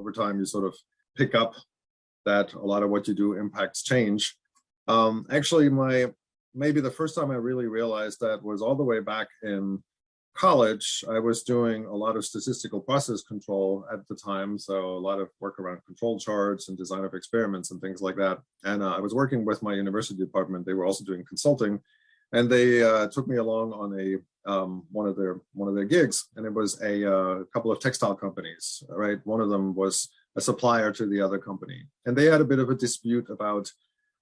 over time, you sort of pick up that a lot of what you do impacts change. Actually, maybe the first time I really realized that was all the way back in college. I was doing a lot of statistical process control at the time, so a lot of work around control charts and design of experiments and things like that. And I was working with my university department. They were also doing consulting, and they took me along on a one of their gigs, and it was a couple of textile companies. Right, one of them was a supplier to the other company, and they had a bit of a dispute about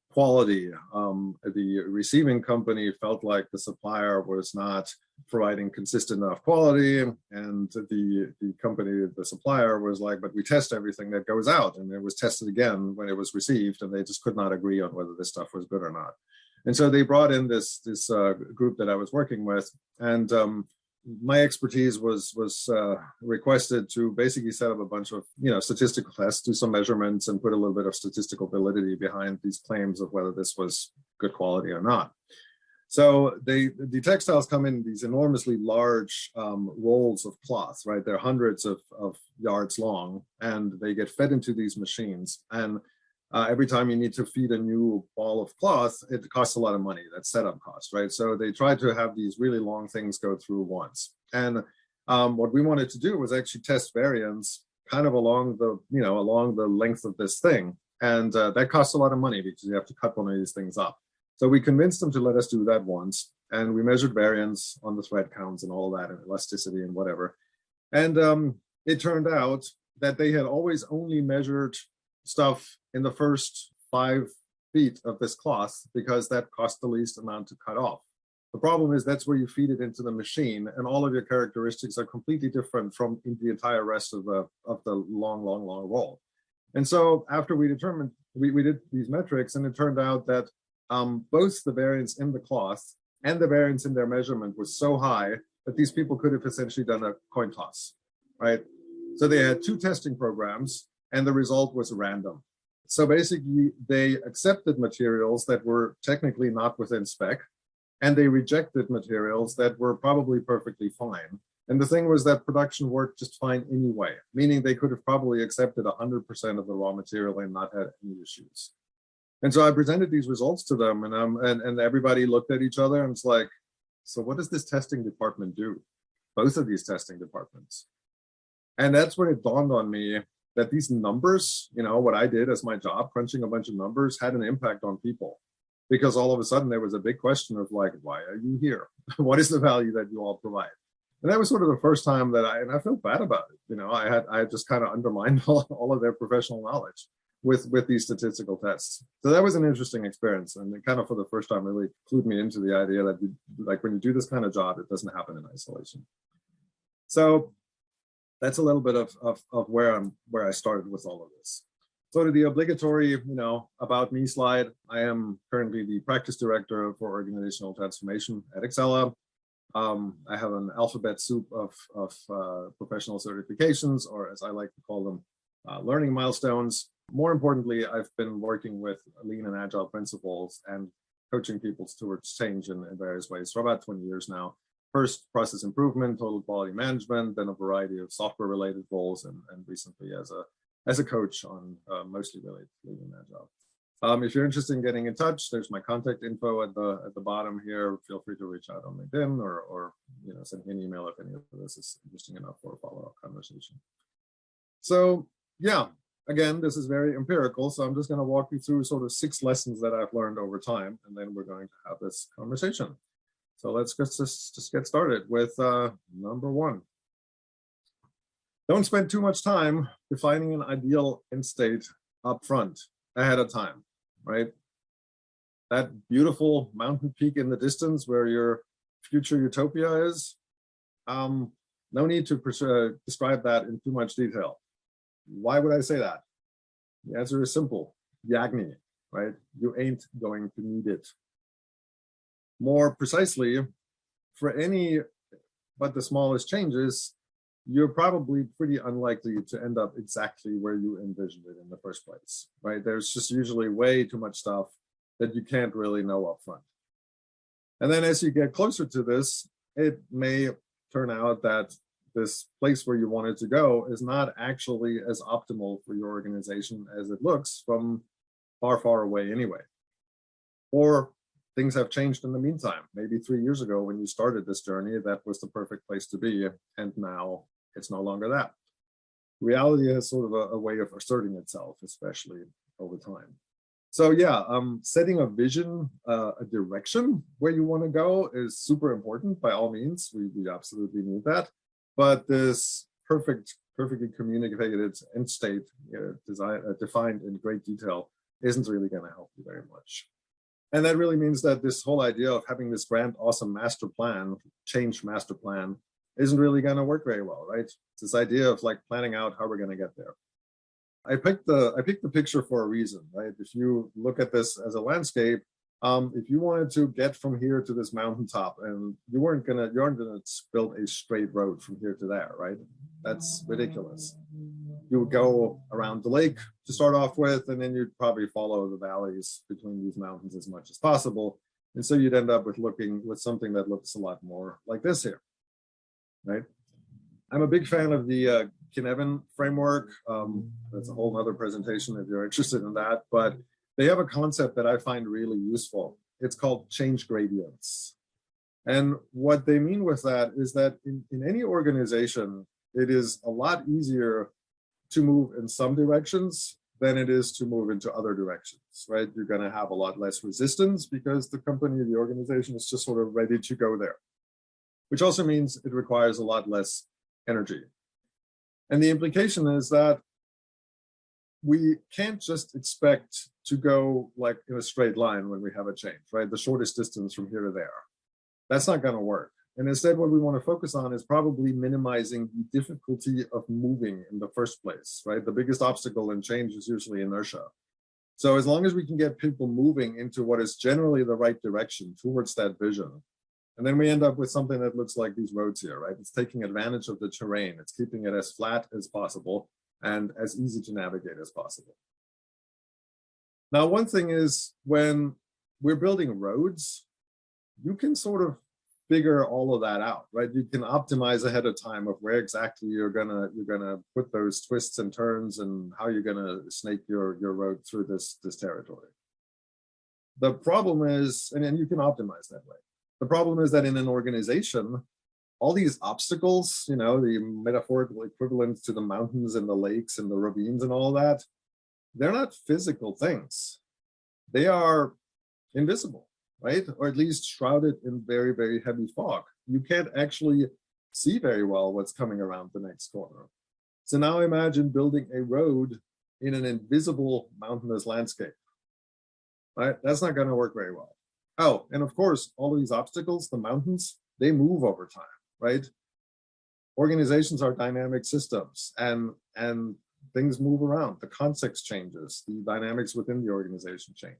quality. The receiving company felt like the supplier was not providing consistent enough quality, and the company, the supplier, was like, but we test everything that goes out, and it was tested again when it was received, and they just could not agree on whether this stuff was good or not. And so they brought in this group that I was working with, and my expertise was requested to basically set up a bunch of statistical tests, do some measurements, and put a little bit of statistical validity behind these claims of whether this was good quality or not. So the textiles come in these enormously large rolls of cloth, right? They're hundreds of yards long, and they get fed into these machines. And every time you need to feed a new ball of cloth, it costs a lot of money. That's setup cost, right? So they try to have these really long things go through once. And what we wanted to do was actually test variance kind of along the length of this thing. And that costs a lot of money because you have to cut one of these things up. So we convinced them to let us do that once. And we measured variance on the thread counts and all of that, and elasticity and whatever. And it turned out that they had always only measured stuff in the first 5 feet of this cloth because that cost the least amount to cut off. The problem is that's where you feed it into the machine, and all of your characteristics are completely different from the entire rest of the long roll. And so after we determined, we did these metrics, and it turned out that both the variance in the cloth and the variance in their measurement was so high that these people could have essentially done a coin toss, right? So they had 2 testing programs, and the result was random. So basically, they accepted materials that were technically not within spec, and they rejected materials that were probably perfectly fine. And the thing was that production worked just fine anyway, meaning they could have probably accepted 100% of the raw material and not had any issues. And so I presented these results to them, and everybody looked at each other and was like, so what does this testing department do? Both of these testing departments. And that's when it dawned on me that these numbers, what I did as my job, crunching a bunch of numbers, had an impact on people. Because all of a sudden there was a big question of like, why are you here? What is the value that you all provide? And that was sort of the first time that I felt bad about it. I had just kind of undermined all of their professional knowledge with these statistical tests. So that was an interesting experience. And it kind of, for the first time, really clued me into the idea that when you do this kind of job, it doesn't happen in isolation. So that's a little bit of where I started with all of this. So to the obligatory, about me slide, I am currently the practice director for organizational transformation at Excella. I have an alphabet soup of professional certifications, or as I like to call them, learning milestones. More importantly, I've been working with lean and agile principles and coaching people towards change in various ways for about 20 years now. First, process improvement, total quality management, then a variety of software-related roles, and recently as a coach on mostly related to lean and agile. If you're interested in getting in touch, there's my contact info at the bottom here. Feel free to reach out on LinkedIn or send me an email if any of this is interesting enough for a follow-up conversation. So yeah, again, this is very empirical. So I'm just going to walk you through sort of 6 lessons that I've learned over time, and then we're going to have this conversation. So let's just get started with number 1. Don't spend too much time defining an ideal end state up front, ahead of time, right? That beautiful mountain peak in the distance where your future utopia is, no need to describe that in too much detail. Why would I say that? The answer is simple. Yagni, right? You ain't going to need it. More precisely, for any but the smallest changes, you're probably pretty unlikely to end up exactly where you envisioned it in the first place, right? There's just usually way too much stuff that you can't really know up front. And then as you get closer to this, it may turn out that this place where you want it to go is not actually as optimal for your organization as it looks from far, far away anyway. Or things have changed in the meantime. Maybe 3 years ago when you started this journey, that was the perfect place to be, and now it's no longer that. Reality has sort of a way of asserting itself, especially over time. So yeah, setting a vision, a direction where you want to go is super important by all means. We absolutely need that. But this perfectly communicated end state defined in great detail isn't really going to help you very much. And that really means that this whole idea of having this grand, awesome master plan, change master plan, isn't really going to work very well, right? It's this idea of like planning out how we're going to get there. I picked the picture for a reason, right? If you look at this as a landscape, if you wanted to get from here to this mountaintop, and you aren't gonna build a straight road from here to there, right? That's ridiculous. You would go around the lake to start off with, and then you'd probably follow the valleys between these mountains as much as possible. And so you'd end up with something that looks a lot more like this here, right? I'm a big fan of the Kinevin framework. That's a whole other presentation if you're interested in that, but they have a concept that I find really useful. It's called change gradients. And what they mean with that is that in any organization, it is a lot easier to move in some directions than it is to move into other directions, right? You're going to have a lot less resistance because the company, the organization is just sort of ready to go there, which also means it requires a lot less energy. And the implication is that we can't just expect to go like in a straight line when we have a change, right? The shortest distance from here to there. That's not going to work. And instead, what we want to focus on is probably minimizing the difficulty of moving in the first place, right? The biggest obstacle in change is usually inertia. So as long as we can get people moving into what is generally the right direction towards that vision, and then we end up with something that looks like these roads here, right? It's taking advantage of the terrain. It's keeping it as flat as possible and as easy to navigate as possible. Now, one thing is when we're building roads, you can sort of figure all of that out, right? You can optimize ahead of time of where exactly you're gonna put those twists and turns and how you're gonna snake your road through this territory. The problem is, and you can optimize that way. The problem is that in an organization, all these obstacles, the metaphorical equivalent to the mountains and the lakes and the ravines and all that, they're not physical things. They are invisible, right? Or at least shrouded in very, very heavy fog. You can't actually see very well what's coming around the next corner. So now imagine building a road in an invisible mountainous landscape, right? That's not going to work very well. Oh, and of course, all of these obstacles, the mountains, they move over time, right? Organizations are dynamic systems and things move around. The context changes, the dynamics within the organization change.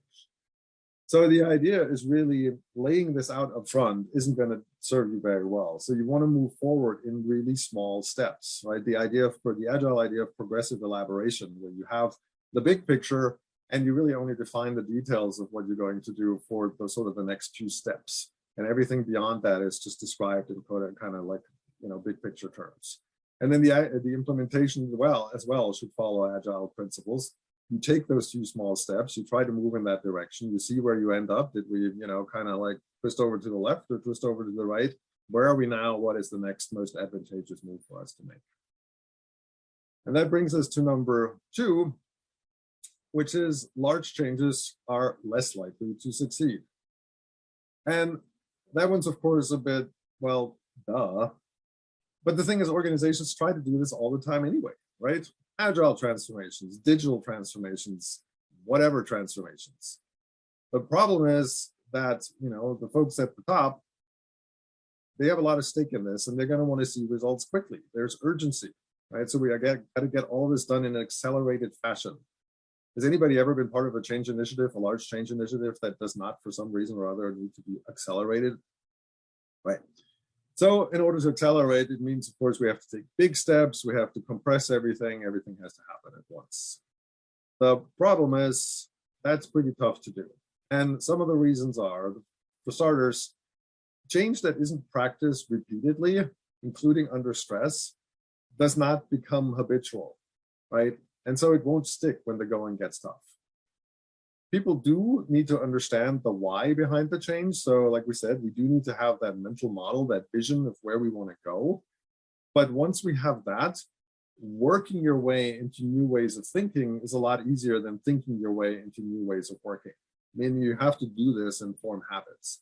So the idea is really laying this out up front isn't going to serve you very well. So you want to move forward in really small steps, right? The agile idea of progressive elaboration, where you have the big picture and you really only define the details of what you're going to do for the sort of the next few steps. And everything beyond that is just described in kind of like, big picture terms. And then the implementation as well should follow agile principles. You take those few small steps, you try to move in that direction, you see where you end up. Did we, kind of like twist over to the left or twist over to the right? Where are we now? What is the next most advantageous move for us to make? And that brings us to number 2, which is large changes are less likely to succeed. And that one's, of course, a bit, well, duh. But the thing is, organizations try to do this all the time anyway, right? Agile transformations, digital transformations, whatever transformations. The problem is that, the folks at the top, they have a lot of stake in this and they're going to want to see results quickly. There's urgency, right? So we got to get all this done in an accelerated fashion. Has anybody ever been part of a change initiative, a large change initiative that does not, for some reason or other, need to be accelerated? Right. So in order to accelerate, it means, of course, we have to take big steps. We have to compress everything. Everything has to happen at once. The problem is that's pretty tough to do. And some of the reasons are, for starters, change that isn't practiced repeatedly including under stress, does not become habitual, right? And so it won't stick when the going gets tough. People do need to understand the why behind the change. So like we said, we do need to have that mental model, that vision of where we want to go. But once we have that, working your way into new ways of thinking is a lot easier than thinking your way into new ways of working. Meaning you have to do this and form habits.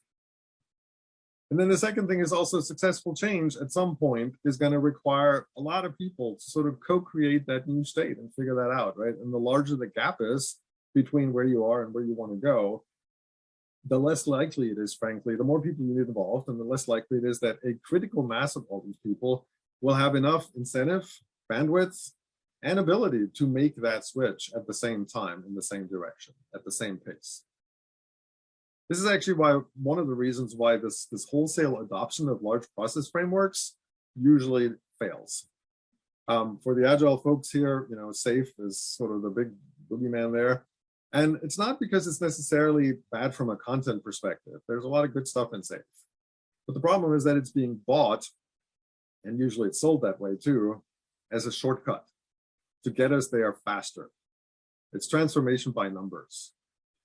And then the second thing is also successful change at some point is going to require a lot of people to sort of co-create that new state and figure that out, right? And the larger the gap is between where you are and where you want to go, the less likely it is, frankly, the more people you need involved, and the less likely it is that a critical mass of all these people will have enough incentive, bandwidth, and ability to make that switch at the same time, in the same direction, at the same pace. This is actually one of the reasons why this wholesale adoption of large process frameworks usually fails. For the Agile folks here, SAFe is sort of the big boogeyman there. And it's not because it's necessarily bad from a content perspective. There's a lot of good stuff in SAFe. But the problem is that it's being bought, and usually it's sold that way too, as a shortcut to get us there faster. It's transformation by numbers.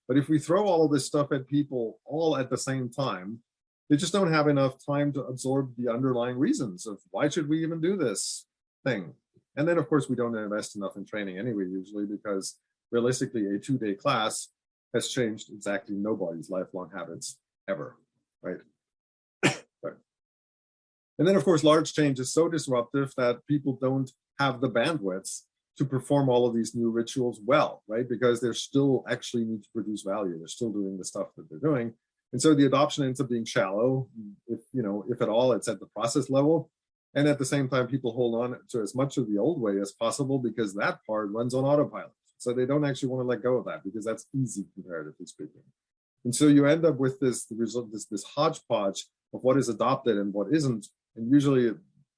But if we throw all of this stuff at people all at the same time, they just don't have enough time to absorb the underlying reasons of why should we even do this thing. And then, of course, we don't invest enough in training anyway, usually, because realistically, a 2-day class has changed exactly nobody's lifelong habits ever, right? And then, of course, large change is so disruptive that people don't have the bandwidth to perform all of these new rituals well, right? Because they're still actually need to produce value. They're still doing the stuff that they're doing. And so the adoption ends up being shallow. If at all, it's at the process level. And at the same time, people hold on to as much of the old way as possible because that part runs on autopilot. So they don't actually want to let go of that because that's easy, comparatively speaking. And so you end up with this hodgepodge of what is adopted and what isn't. And usually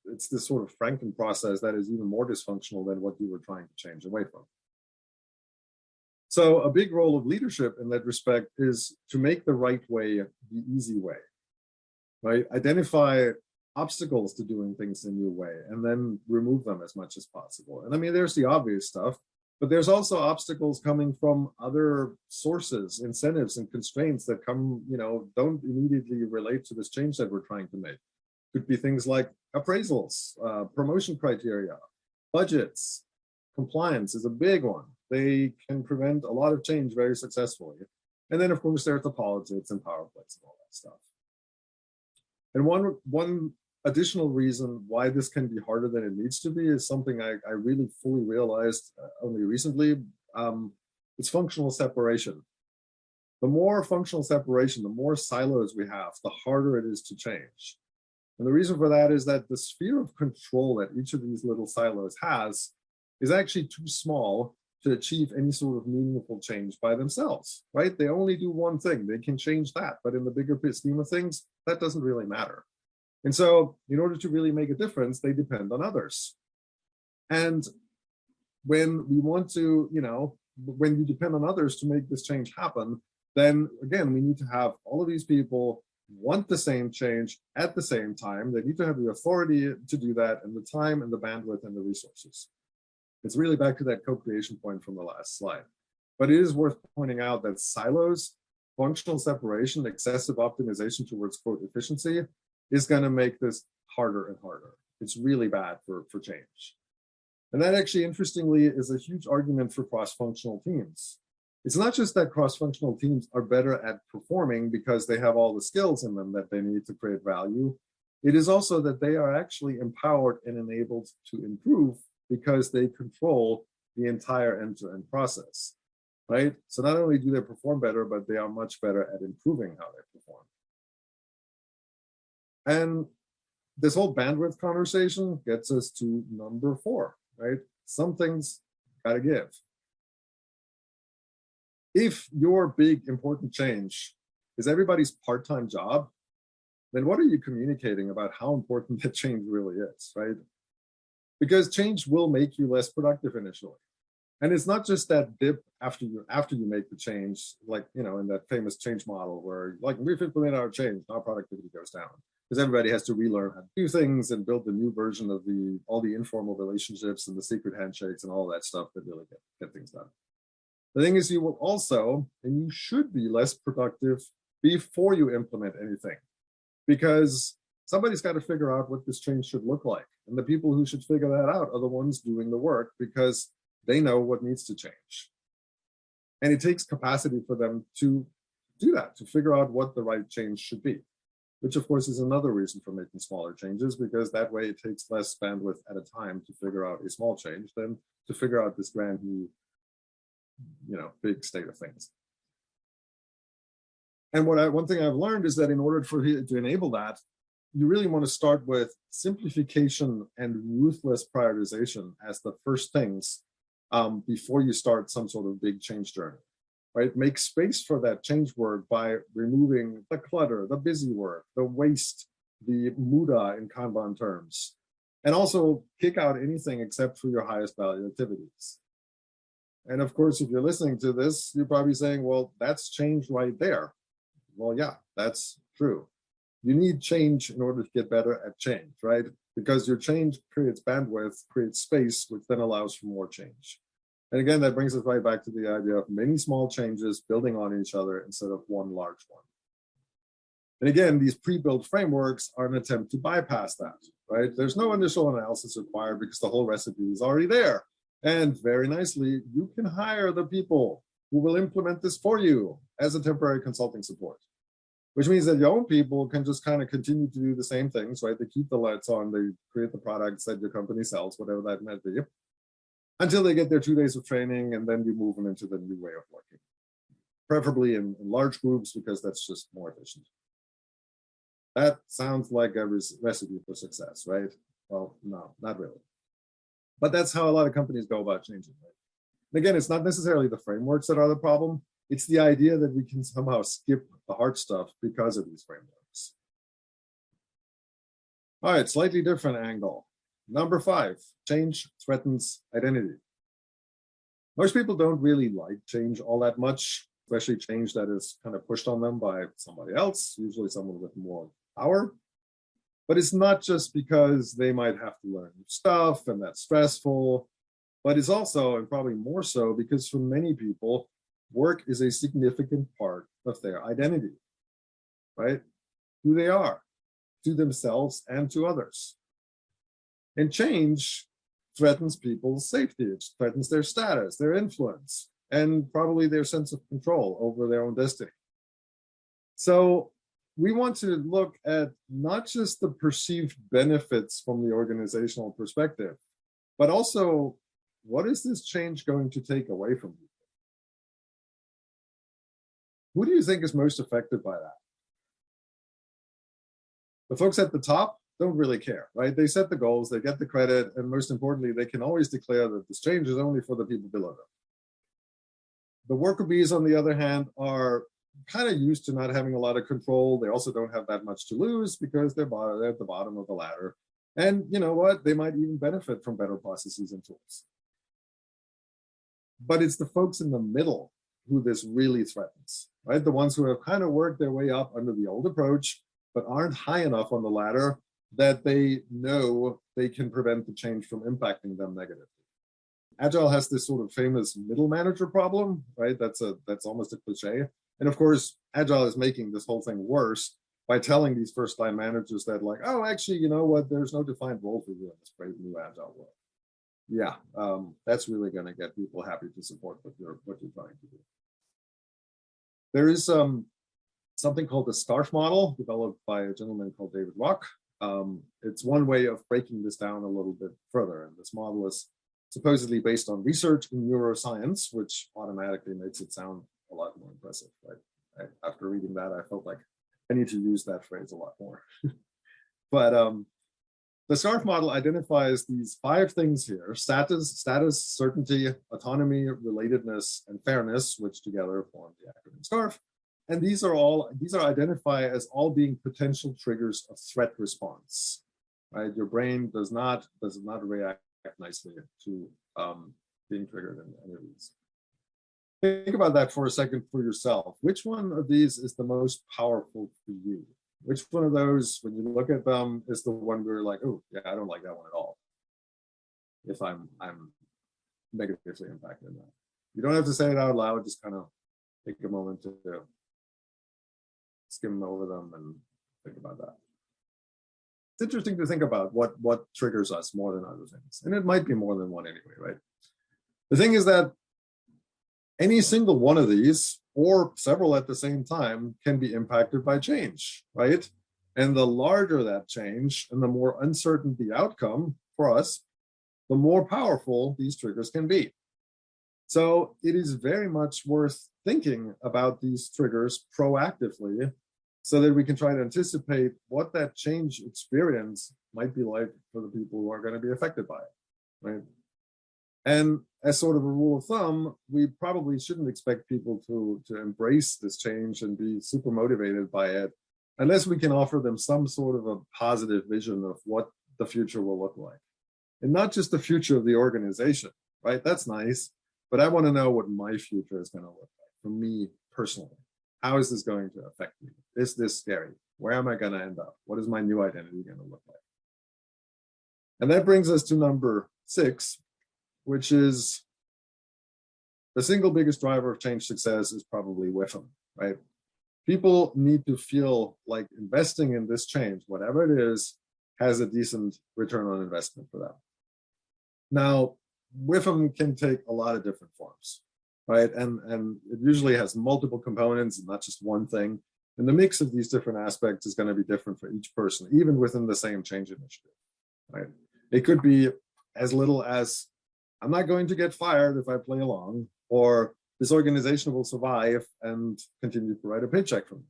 it's this sort of Franken process that is even more dysfunctional than what you were trying to change away from. So a big role of leadership in that respect is to make the right way the easy way, right? Identify obstacles to doing things a new way and then remove them as much as possible. And I mean, there's the obvious stuff, but there's also obstacles coming from other sources, incentives and constraints that come, don't immediately relate to this change that we're trying to make. Could be things like appraisals, promotion criteria, budgets, compliance is a big one. They can prevent a lot of change very successfully. And then, of course, there's the politics and power plays and all that stuff. And one additional reason why this can be harder than it needs to be is something I really fully realized only recently. It's functional separation. The more functional separation, the more silos we have, the harder it is to change. And the reason for that is that the sphere of control that each of these little silos has is actually too small to achieve any sort of meaningful change by themselves, right? They only do one thing. They can change that. But in the bigger scheme of things, that doesn't really matter. And so in order to really make a difference, they depend on others. And when we want to, when you depend on others to make this change happen, then again, we need to have all of these people want the same change at the same time. They need to have the authority to do that and the time and the bandwidth and the resources. It's really back to that co-creation point from the last slide. But it is worth pointing out that silos, functional separation, excessive optimization towards quote efficiency is going to make this harder and harder. It's really bad for change. And that actually, interestingly, is a huge argument for cross-functional teams. It's not just that cross-functional teams are better at performing because they have all the skills in them that they need to create value. It is also that they are actually empowered and enabled to improve because they control the entire end-to-end process, right? So not only do they perform better, but they are much better at improving how they perform. And this whole bandwidth conversation gets us to number 4, right? Some things gotta give. If your big important change is everybody's part-time job, then what are you communicating about how important that change really is, right? Because change will make you less productive initially. And it's not just that dip after you make the change, like, in that famous change model where like we've implemented our change, our productivity goes down. because everybody has to relearn how to do things and build the new version of all the informal relationships and the secret handshakes and all that stuff that really get things done. The thing is, you will also, and you should be less productive before you implement anything, because somebody's got to figure out what this change should look like. And the people who should figure that out are the ones doing the work, because they know what needs to change. And it takes capacity for them to do that, to figure out what the right change should be, which of course is another reason for making smaller changes, because that way it takes less bandwidth at a time to figure out a small change than to figure out this grand new, big state of things. And one thing I've learned is that in order to enable that, you really want to start with simplification and ruthless prioritization as the first things before you start some sort of big change journey, right? Make space for that change work by removing the clutter, the busy work, the waste, the muda in Kanban terms, and also kick out anything except for your highest value activities. And of course, if you're listening to this, you're probably saying, well, that's change right there. Well, yeah, that's true. You need change in order to get better at change, right? Because your change creates bandwidth, creates space, which then allows for more change. And again, that brings us right back to the idea of many small changes building on each other instead of one large one. And again, these pre-built frameworks are an attempt to bypass that, right? There's no initial analysis required because the whole recipe is already there. And very nicely, you can hire the people who will implement this for you as a temporary consulting support, which means that your own people can just kind of continue to do the same things, right? They keep the lights on, they create the products that your company sells, whatever that might be, until they get their 2 days of training, and then you move them into the new way of working, preferably in large groups, because that's just more efficient. That sounds like a recipe for success, right? Well, no, not really. But that's how a lot of companies go about changing, right? And again, it's not necessarily the frameworks that are the problem. It's the idea that we can somehow skip the hard stuff because of these frameworks. All right, slightly different angle. Number 5, change threatens identity. Most people don't really like change all that much, especially change that is kind of pushed on them by somebody else, usually someone with more power. But it's not just because they might have to learn new stuff and that's stressful, but it's also, and probably more so, because for many people, work is a significant part of their identity, right? Who they are, to themselves and to others. And change threatens people's safety. It threatens their status, their influence, and probably their sense of control over their own destiny. So we want to look at not just the perceived benefits from the organizational perspective, but also what is this change going to take away from people? Who do you think is most affected by that? The folks at the top don't really care, right? They set the goals, they get the credit, and most importantly, they can always declare that this change is only for the people below them. The worker bees, on the other hand, are kind of used to not having a lot of control. They also don't have that much to lose because they're at the bottom of the ladder. And you know what? They might even benefit from better processes and tools. But it's the folks in the middle who this really threatens, right? The ones who have kind of worked their way up under the old approach, but aren't high enough on the ladder that they know they can prevent the change from impacting them negatively. Agile has this sort of famous middle manager problem, right? That's almost a cliche. And of course, Agile is making this whole thing worse by telling these first-line managers that, like, oh, actually, you know what? There's no defined role for you in this brave new Agile world. Yeah, that's really going to get people happy to support what you're trying to do. There is something called the SCARF model, developed by a gentleman called David Rock. It's one way of breaking this down a little bit further. And this model is supposedly based on research in neuroscience, which automatically makes it sound a lot more impressive, right? After reading that, I felt like I need to use that phrase a lot more. But the SCARF model identifies these 5 things here: status, certainty, autonomy, relatedness, and fairness, which together form the acronym SCARF. And these are identified as all being potential triggers of threat response, right? Your brain does not react nicely to being triggered in any of these. Think about that for a second for yourself. Which one of these is the most powerful for you? Which one of those, when you look at them, is the one where you're like, oh, yeah, I don't like that one at all, if I'm negatively impacted in that. You don't have to say it out loud, just kind of take a moment to skim over them and think about that. It's interesting to think about what triggers us more than other things. And it might be more than one anyway, right? The thing is that any single one of these, or several at the same time, can be impacted by change, right? And the larger that change and the more uncertain the outcome for us, the more powerful these triggers can be. So it is very much worth thinking about these triggers proactively so that we can try to anticipate what that change experience might be like for the people who are going to be affected by it, right? And as sort of a rule of thumb, we probably shouldn't expect people to embrace this change and be super motivated by it, unless we can offer them some sort of a positive vision of what the future will look like. And not just the future of the organization, right? That's nice, but I want to know what my future is going to look like for me personally. How is this going to affect me? Is this scary? Where am I going to end up? What is my new identity going to look like? And that brings us to number 6, which is the single biggest driver of change success is probably WIFM, right? People need to feel like investing in this change, whatever it is, has a decent return on investment for them. Now, WIFM can take a lot of different forms, right? And it usually has multiple components and not just one thing. And the mix of these different aspects is going to be different for each person, even within the same change initiative, right? It could be as little as, I'm not going to get fired if I play along, or this organization will survive and continue to provide a paycheck for me,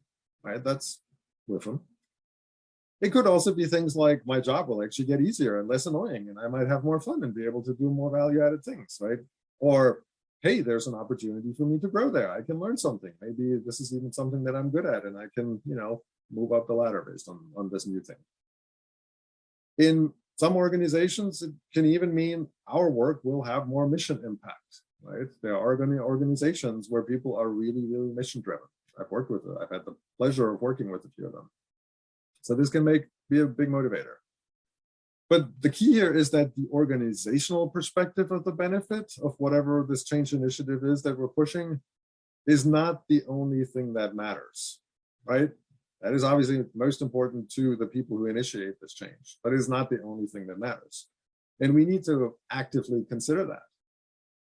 right? That's WIFM. It could also be things like my job will actually get easier and less annoying, and I might have more fun and be able to do more value-added things, right? Or, hey, there's an opportunity for me to grow there. I can learn something. Maybe this is even something that I'm good at, and I can, move up the ladder based on this new thing. In some organizations, it can even mean our work will have more mission impact, right? There are going to be organizations where people are really, really mission-driven. I've had the pleasure of working with a few of them. So this can be a big motivator. But the key here is that the organizational perspective of the benefit of whatever this change initiative is that we're pushing is not the only thing that matters, right? That is obviously most important to the people who initiate this change, but it is not the only thing that matters. And we need to actively consider that.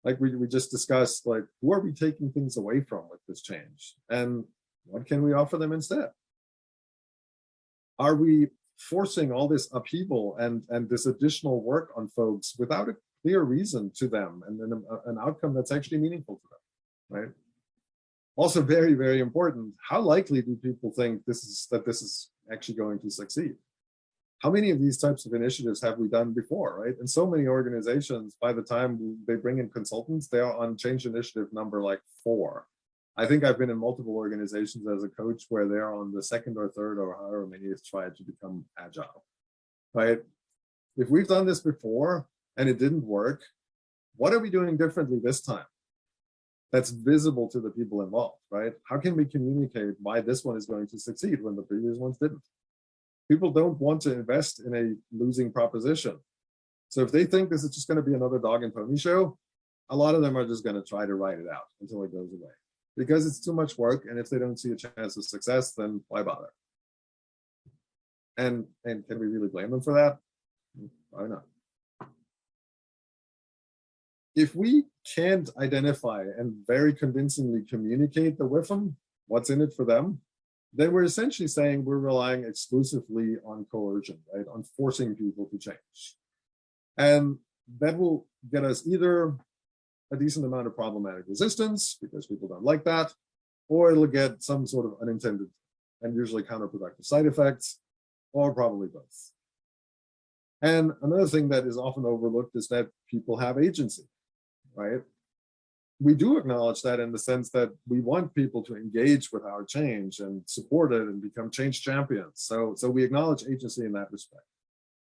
Like we just discussed, like, who are we taking things away from with this change? And what can we offer them instead? Are we forcing all this upheaval and this additional work on folks without a clear reason to them and then an outcome that's actually meaningful to them, right? Also very, very important, how likely do people think this is actually going to succeed? How many of these types of initiatives have we done before, right? And so many organizations, by the time they bring in consultants, they are on change initiative number like 4. I think I've been in multiple organizations as a coach where they're on the 2nd or 3rd or however many has tried to become agile, right? If we've done this before and it didn't work, what are we doing differently this time? That's visible to the people involved, right? How can we communicate why this one is going to succeed when the previous ones didn't? People don't want to invest in a losing proposition. So if they think this is just going to be another dog and pony show, a lot of them are just going to try to ride it out until it goes away because it's too much work. And if they don't see a chance of success, then why bother? And can we really blame them for that? Why not? If we can't identify and very convincingly communicate the WIFM, what's in it for them, then we're essentially saying we're relying exclusively on coercion, right? On forcing people to change. And that will get us either a decent amount of problematic resistance because people don't like that, or it'll get some sort of unintended and usually counterproductive side effects, or probably both. And another thing that is often overlooked is that people have agency, right? We do acknowledge that in the sense that we want people to engage with our change and support it and become change champions. So we acknowledge agency in that respect.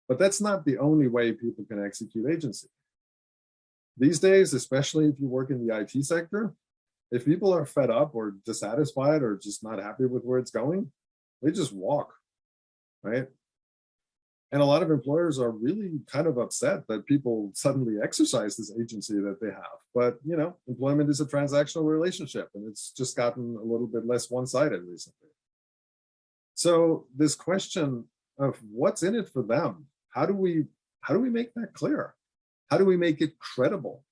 But that's not the only way people can execute agency. These days, especially if you work in the IT sector, if people are fed up or dissatisfied or just not happy with where it's going, they just walk, right? And a lot of employers are really kind of upset that people suddenly exercise this agency that they have. But, employment is a transactional relationship, and it's just gotten a little bit less one-sided recently. So this question of what's in it for them, how do we make that clear? How do we make it credible?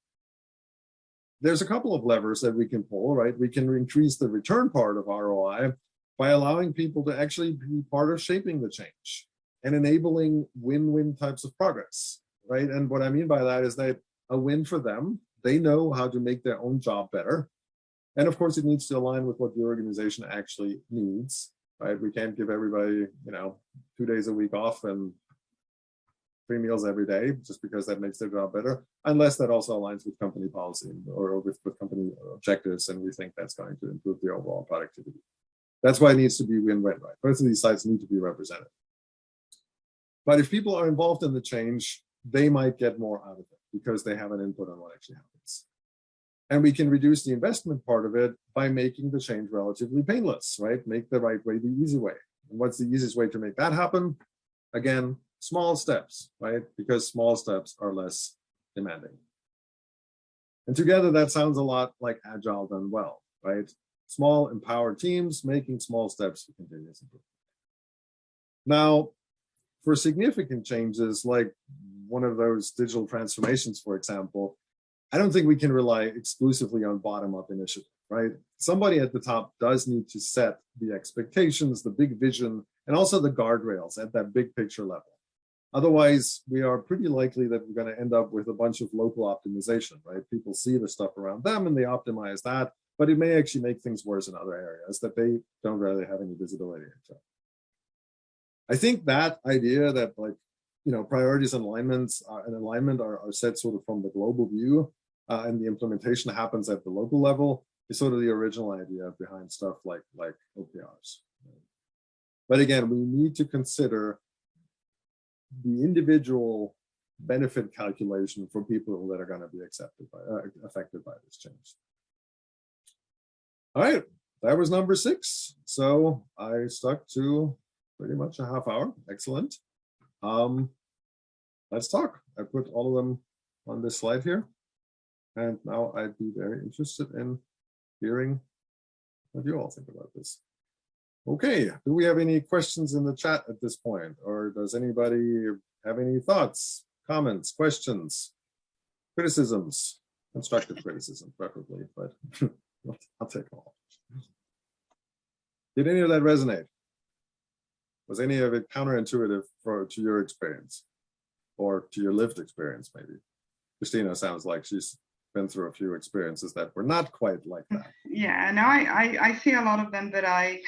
There's a couple of levers that we can pull, right? We can increase the return part of ROI by allowing people to actually be part of shaping the change and enabling win-win types of progress, right? And what I mean by that is that a win for them, they know how to make their own job better. And of course, it needs to align with what the organization actually needs, right? We can't give everybody, 2 days a week off and 3 meals every day just because that makes their job better, unless that also aligns with company policy or with company objectives, and we think that's going to improve the overall productivity. That's why it needs to be win-win, right? Both of these sides need to be represented. But if people are involved in the change, they might get more out of it because they have an input on what actually happens. And we can reduce the investment part of it by making the change relatively painless, right? Make the right way the easy way. And what's the easiest way to make that happen? Again, small steps, right? Because small steps are less demanding. And together, that sounds a lot like Agile done well, right? Small, empowered teams making small steps for continuous improvement. Now, for significant changes, like one of those digital transformations, for example, I don't think we can rely exclusively on bottom-up initiative, right? Somebody at the top does need to set the expectations, the big vision, and also the guardrails at that big picture level. Otherwise, we are pretty likely that we're going to end up with a bunch of local optimization, right? People see the stuff around them and they optimize that, but it may actually make things worse in other areas that they don't really have any visibility into. I think that idea that priorities and alignment are set sort of from the global view, and the implementation happens at the local level is sort of the original idea behind stuff like OKRs. But again, we need to consider the individual benefit calculation for people that are going to be affected by this change. All right, that was number 6. So I stuck to pretty much a half hour. Excellent. Let's talk. I put all of them on this slide here. And now I'd be very interested in hearing what you all think about this. Okay, do we have any questions in the chat at this point? Or does anybody have any thoughts, comments, questions, criticisms? Constructive criticism, preferably, but I'll take them all. Did any of that resonate? Was any of it counterintuitive to your experience or to your lived experience, maybe? Christina sounds like she's been through a few experiences that were not quite like that. Yeah, no, I see a lot of them that I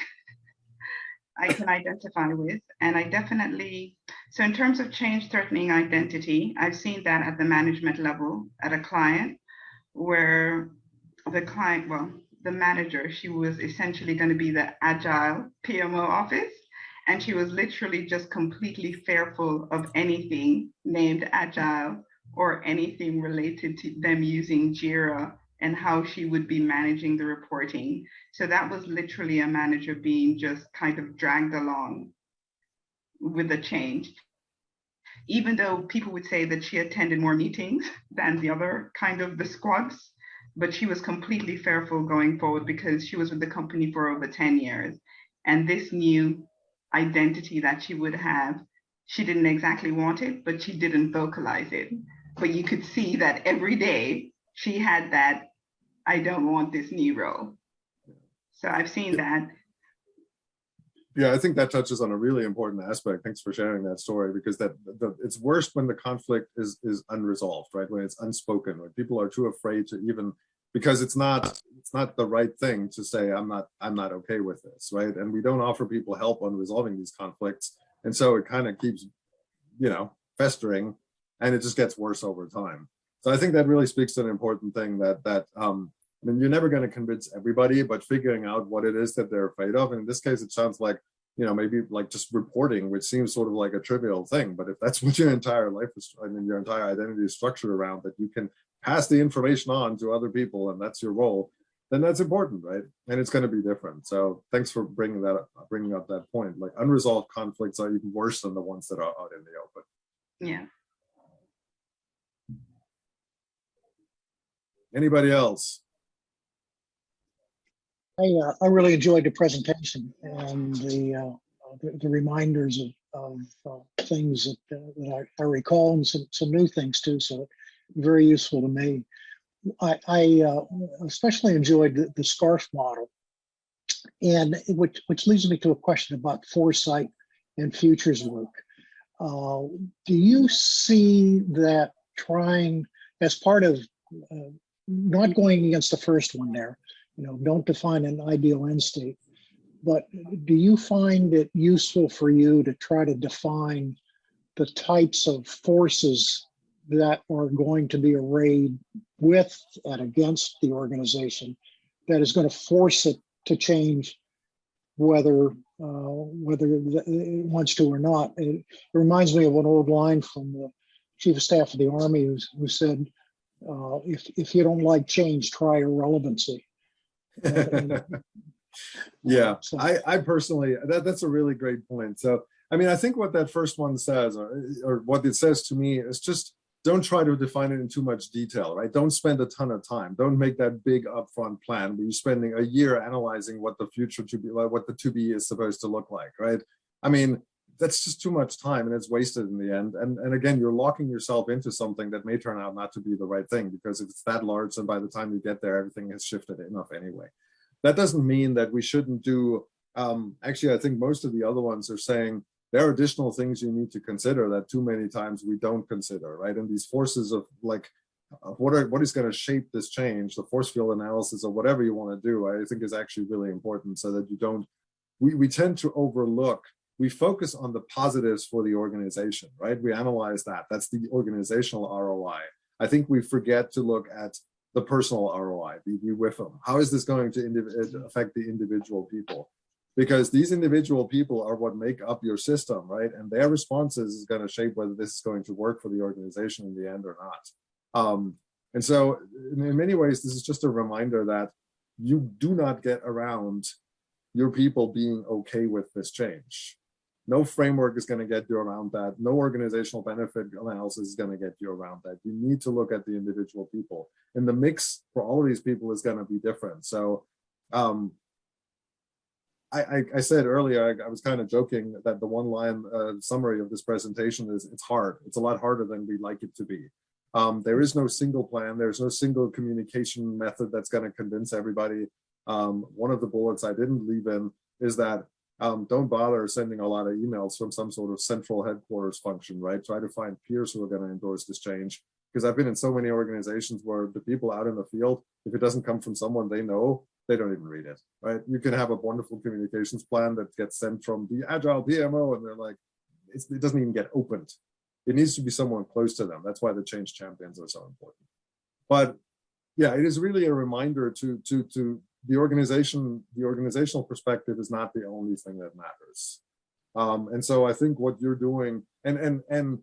can identify with. And I definitely, so in terms of change threatening identity, I've seen that at the management level at a client where the manager, she was essentially going to be the Agile PMO office. And she was literally just completely fearful of anything named Agile or anything related to them using Jira and how she would be managing the reporting. So that was literally a manager being just kind of dragged along with the change. Even though people would say that she attended more meetings than the other kind of the squads, but she was completely fearful going forward because she was with the company for over 10 years. And this new identity that she would have, she didn't exactly want it, but she didn't vocalize it. But you could see that every day she had that, I don't want this new role. So I've seen that. Yeah, I think that touches on a really important aspect. Thanks for sharing that story, because it's worse when the conflict is unresolved, right? When it's unspoken, when people are too afraid to even, because it's not the right thing to say, I'm not okay with this, right? And we don't offer people help on resolving these conflicts. And so it kind of keeps, festering, and it just gets worse over time. So I think that really speaks to an important thing that I mean, you're never going to convince everybody, but figuring out what it is that they're afraid of. And in this case, it sounds like, maybe like just reporting, which seems sort of like a trivial thing. But if that's what your entire life is, your entire identity is structured around, that you can pass the information on to other people, and that's your role, then that's important, right? And it's going to be different. So thanks for bringing up that point. Like unresolved conflicts are even worse than the ones that are out in the open. Yeah. Anybody else? I really enjoyed the presentation and the reminders of things that I recall, and some new things too. So very useful to me. I especially enjoyed the SCARF model, and which leads me to a question about foresight and futures work. Do you see that trying as part of not going against the first one there? Don't define an ideal end state, but do you find it useful for you to try to define the types of forces that are going to be arrayed with and against the organization that is going to force it to change, whether it wants to or not? It reminds me of an old line from the Chief of Staff of the Army who said, if you don't like change, try irrelevancy. Yeah, So, I personally, that's a really great point. So, I mean, I think what that first one says, or what it says to me, is just don't try to define it in too much detail, right? Don't spend a ton of time. Don't make that big upfront plan where you're spending a year analyzing what the future to be, what the to be is supposed to look like, right? I mean, that's just too much time and it's wasted in the end. And again, you're locking yourself into something that may turn out not to be the right thing, because if it's that large, then by the time you get there, everything has shifted enough anyway. That doesn't mean that we shouldn't do, actually, I think most of the other ones are saying there are additional things you need to consider that too many times we don't consider, right? And these forces of like, what is going to shape this change, the force field analysis or whatever you want to do, I think is actually really important, so that you don't, we tend to overlook, we focus on the positives for the organization, right? We analyze that. That's the organizational ROI. I think we forget to look at the personal ROI, be with them. How is this going to affect the individual people? Because these individual people are what make up your system, right? And their responses is going to shape whether this is going to work for the organization in the end or not. And so in many ways, this is just a reminder that you do not get around your people being okay with this change. No framework is going to get you around that. No organizational benefit analysis is going to get you around that. You need to look at the individual people. And the mix for all of these people is going to be different. So I said earlier, I was kind of joking that the one line summary of this presentation is it's hard. It's a lot harder than we'd like it to be. There is no single plan. There's no single communication method that's going to convince everybody. One of the bullets I didn't leave in is that don't bother sending a lot of emails from some sort of central headquarters function, right? Try to find peers who are going to endorse this change. Because I've been in so many organizations where the people out in the field, if it doesn't come from someone they know, they don't even read it, right? You can have a wonderful communications plan that gets sent from the Agile PMO, and they're like, it doesn't even get opened. It needs to be someone close to them. That's why the change champions are so important. But yeah, it is really a reminder to the organization. The organizational perspective is not the only thing that matters. And so I think what you're doing, and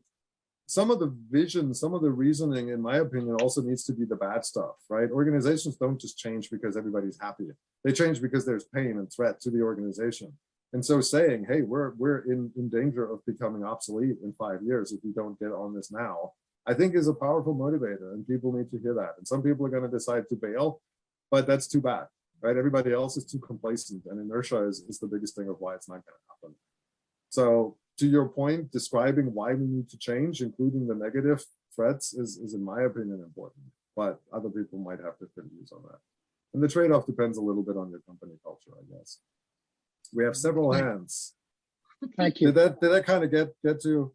some of the vision, some of the reasoning, in my opinion, also needs to be the bad stuff, right? Organizations don't just change because everybody's happy. They change because there's pain and threat to the organization. And so saying, hey, we're in danger of becoming obsolete in 5 years if we don't get on this now, I think is a powerful motivator, and people need to hear that. And some people are going to decide to bail, but that's too bad, right? Everybody else is too complacent, and inertia is the biggest thing of why it's not going to happen. So to your point, describing why we need to change, including the negative threats, is in my opinion important, but other people might have different views on that. And the trade-off depends a little bit on your company culture, I guess. We have several hands. thank you. Did that kind of get to,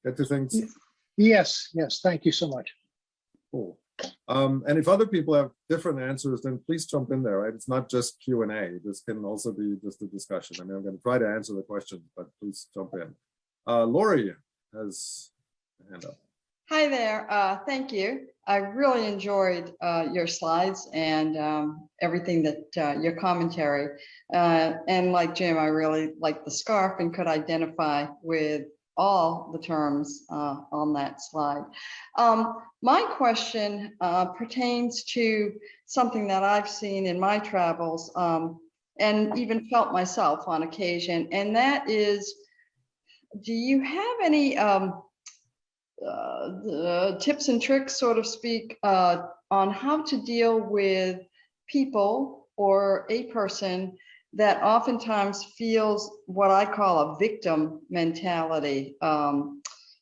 get to things? Yes, thank you so much. Cool. And if other people have different answers, then please jump in there, right? It's not just Q&A. This can also be just a discussion. I mean, I'm going to try to answer the questions, but please jump in. Lori has a hand up. Hi there. Thank you. I really enjoyed your slides and everything that your commentary. And like Jim, I really liked the scarf and could identify with all the terms on that slide. My question pertains to something that I've seen in my travels and even felt myself on occasion, and that is, do you have any tips and tricks, so to speak, on how to deal with people or a person that oftentimes feels what I call a victim mentality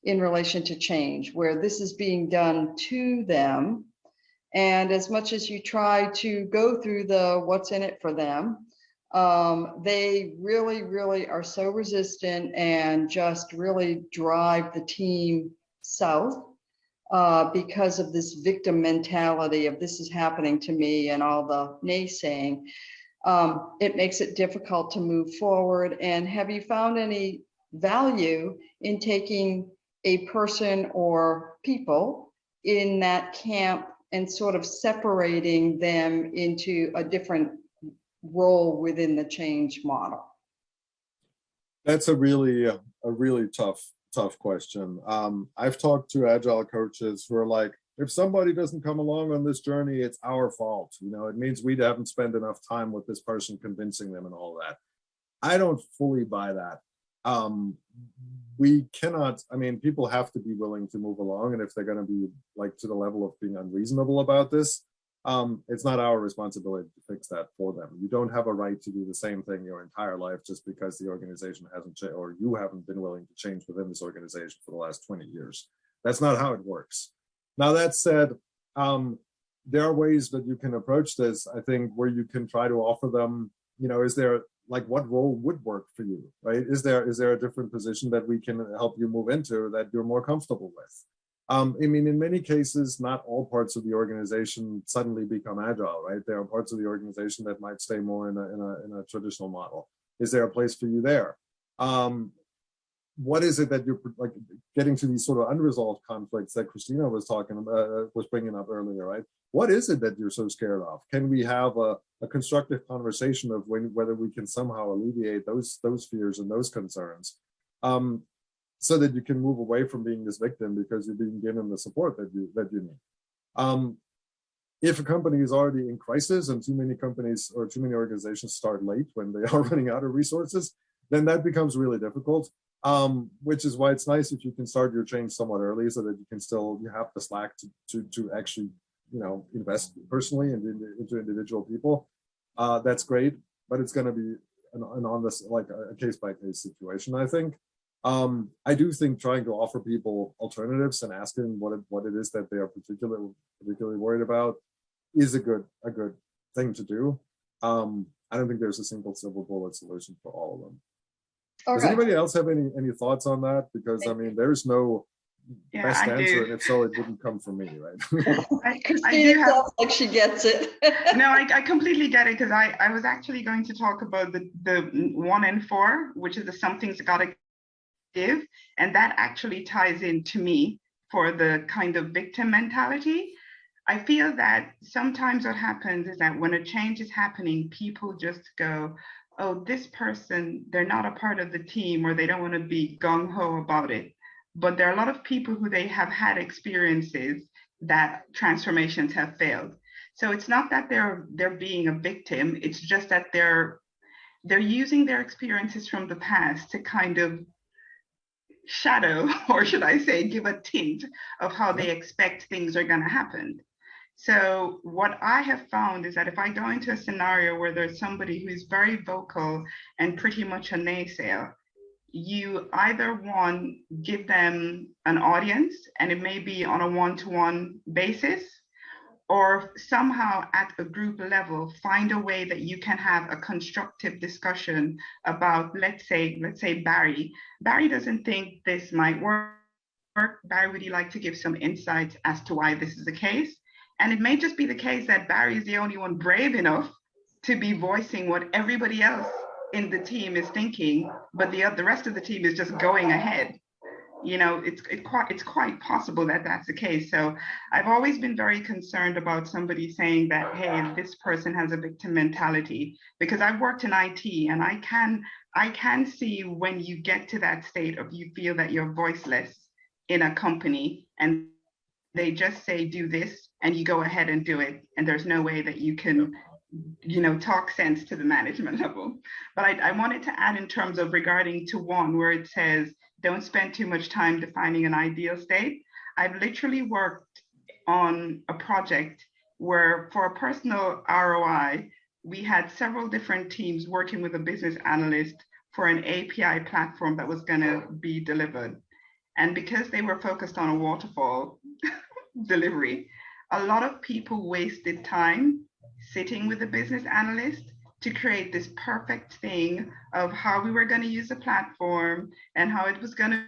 in relation to change, where this is being done to them? And as much as you try to go through the what's in it for them, they really, really are so resistant and just really drive the team south because of this victim mentality of this is happening to me and all the naysaying. It makes it difficult to move forward. And have you found any value in taking a person or people in that camp and sort of separating them into a different role within the change model? That's a really tough question. I've talked to Agile coaches who are like, if somebody doesn't come along on this journey, it's our fault. You know, it means we haven't spent enough time with this person convincing them and all that. I don't fully buy that. We cannot, I mean, people have to be willing to move along. And if they're going to be like to the level of being unreasonable about this, it's not our responsibility to fix that for them. You don't have a right to do the same thing your entire life just because the organization hasn't changed or you haven't been willing to change within this organization for the last 20 years. That's not how it works. Now, that said, there are ways that you can approach this, I think, where you can try to offer them, you know, is there, like, what role would work for you, right? Is there a different position that we can help you move into that you're more comfortable with? I mean, in many cases, not all parts of the organization suddenly become agile, right? There are parts of the organization that might stay more in a traditional model. Is there a place for you there? What is it that you're like getting to these sort of unresolved conflicts that Christina was bringing up earlier, right? What is it that you're so scared of? Can we have a constructive conversation of whether we can somehow alleviate those fears and those concerns, so that you can move away from being this victim because you're being given the support that you need. If a company is already in crisis and too many companies or too many organizations start late when they are running out of resources, then that becomes really difficult. Which is why it's nice if you can start your change somewhat early so that you have the slack to actually, you know, invest personally into individual people. That's great, but it's going to be on this like a case-by-case situation, I think. I do think trying to offer people alternatives and asking what it is that they are particularly worried about is a good thing to do. I don't think there's a single silver bullet solution for all of them. Okay. Does anybody else have any thoughts on that? Because I mean, there's no best answer, and if so, it wouldn't come from me, right? Christina sounds like she gets it. No, I completely get it, because I was actually going to talk about the 1 in 4, which is the something's gotta give, and that actually ties in to me for the kind of victim mentality. I feel that sometimes what happens is that when a change is happening, people just go, oh, this person, they're not a part of the team, or they don't want to be gung-ho about it. But there are a lot of people who they have had experiences that transformations have failed. So it's not that they're being a victim, it's just that they're using their experiences from the past to kind of shadow, or should I say, give a tint of how they expect things are going to happen. So what I have found is that if I go into a scenario where there's somebody who is very vocal and pretty much a naysayer, you either one, give them an audience, and it may be on a one-to-one basis, or somehow at a group level, find a way that you can have a constructive discussion about, let's say Barry. Barry doesn't think this might work. Barry, would you like to give some insights as to why this is the case? And it may just be the case that Barry is the only one brave enough to be voicing what everybody else in the team is thinking, but the rest of the team is just going ahead. You know, it's quite possible that that's the case. So I've always been very concerned about somebody saying that, hey, this person has a victim mentality, because I've worked in IT, and I can see when you get to that state of you feel that you're voiceless in a company, and they just say do this and you go ahead and do it, and there's no way that you can, you know, talk sense to the management level. But I wanted to add, in terms of regarding to one where it says don't spend too much time defining an ideal state. I've literally worked on a project where, for a personal ROI, we had several different teams working with a business analyst for an API platform that was going to be delivered. And because they were focused on a waterfall delivery, a lot of people wasted time sitting with a business analyst to create this perfect thing of how we were going to use the platform and how it was going to